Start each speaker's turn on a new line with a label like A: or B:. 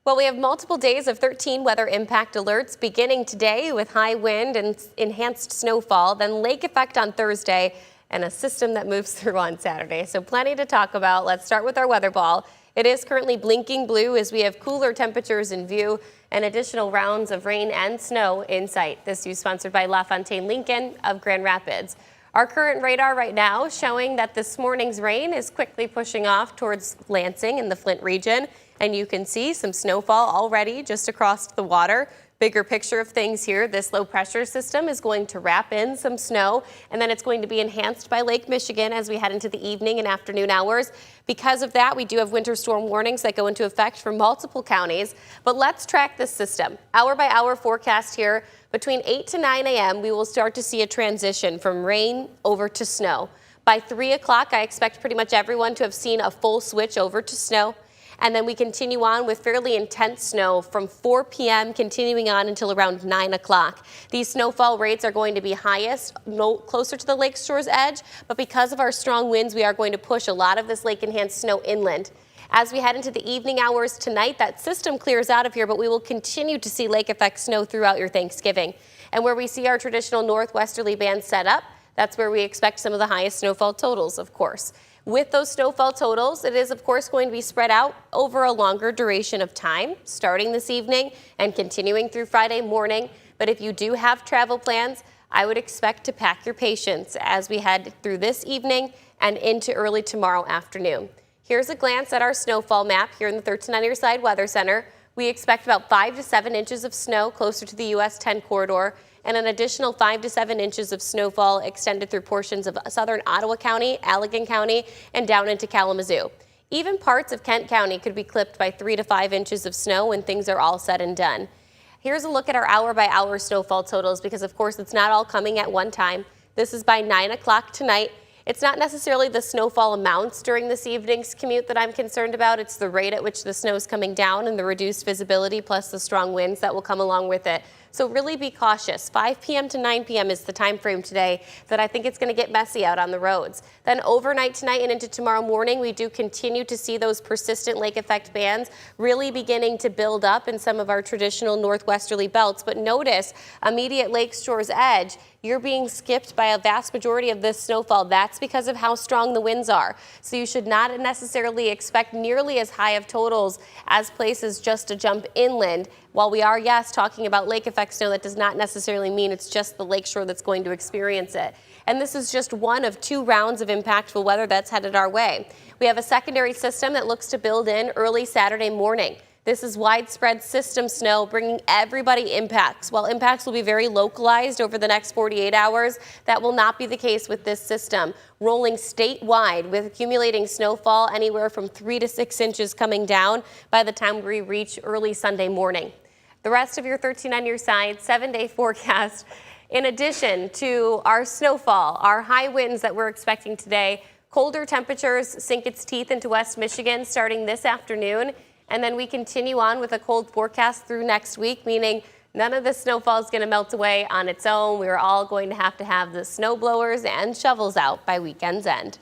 A: Well, we have multiple days of 13 weather impact alerts beginning today with high wind and enhanced snowfall, then lake effect on Thursday, and a system that moves through on Saturday. So plenty to talk about. Let's start with our weather ball. It is currently blinking blue as we have cooler temperatures in view and additional rounds of rain and snow in sight. This news sponsored by LaFontaine Lincoln of Grand Rapids. Our current radar right now showing that this morning's rain is quickly pushing off towards Lansing in the Flint region. And you can see some snowfall already just across the water. Bigger picture of things here, this low pressure system is going to wrap in some snow, and then it's going to be enhanced by Lake Michigan as we head into the evening and afternoon hours. Because of that, we do have winter storm warnings that go into effect for multiple counties. But let's track this system. Hour by hour forecast here. Between 8 to 9 a.m., we will start to see a transition from rain over to snow. By 3 o'clock, I expect pretty much everyone to have seen a full switch over to snow. And then we continue on with fairly intense snow from 4 p.m. continuing on until around 9 o'clock. These snowfall rates are going to be highest closer to the lake shore's edge, but because of our strong winds, we are going to push a lot of this lake-enhanced snow inland. As we head into the evening hours tonight, that system clears out of here, but we will continue to see lake effect snow throughout your Thanksgiving. And where we see our traditional northwesterly band set up, that's where we expect some of the highest snowfall totals, of course. With those snowfall totals, it is, of course, going to be spread out over a longer duration of time, starting this evening and continuing through Friday morning. But if you do have travel plans, I would expect to pack your patience as we head through this evening and into early tomorrow afternoon. Here's a glance at our snowfall map here in the 13 on your side Weather Center. We expect about 5 to 7 inches of snow closer to the US 10 corridor, and an additional 5 to 7 inches of snowfall extended through portions of southern Ottawa County, Allegan County, and down into Kalamazoo. Even parts of Kent County could be clipped by 3 to 5 inches of snow when things are all said and done. Here's a look at our hour-by-hour snowfall totals because, of course, it's not all coming at one time. This is by 9 o'clock tonight. It's not necessarily the snowfall amounts during this evening's commute that I'm concerned about. It's the rate at which the snow is coming down and the reduced visibility plus the strong winds that will come along with it. So really be cautious. 5 p.m. to 9 p.m. is the time frame today that I think it's going to get messy out on the roads. Then overnight tonight and into tomorrow morning, we do continue to see those persistent lake effect bands really beginning to build up in some of our traditional northwesterly belts. But notice immediate lake shore's edge, you're being skipped by a vast majority of this snowfall. That's because of how strong the winds are. So you should not necessarily expect nearly as high of totals as places just to jump inland. While we are, yes, talking about lake effect snow, that does not necessarily mean it's just the lakeshore that's going to experience it. And this is just one of 2 rounds of impactful weather that's headed our way. We have a secondary system that looks to build in early Saturday morning. This is widespread system snow bringing everybody impacts. While impacts will be very localized over the next 48 hours, that will not be the case with this system. Rolling statewide with accumulating snowfall anywhere from 3 to 6 inches coming down by the time we reach early Sunday morning. The rest of your 13 on your side 7-day forecast. In addition to our snowfall, our high winds that we're expecting today, colder temperatures sink its teeth into West Michigan starting this afternoon. And then we continue on with a cold forecast through next week, meaning none of the snowfall is going to melt away on its own. We're all going to have the snow blowers and shovels out by weekend's end.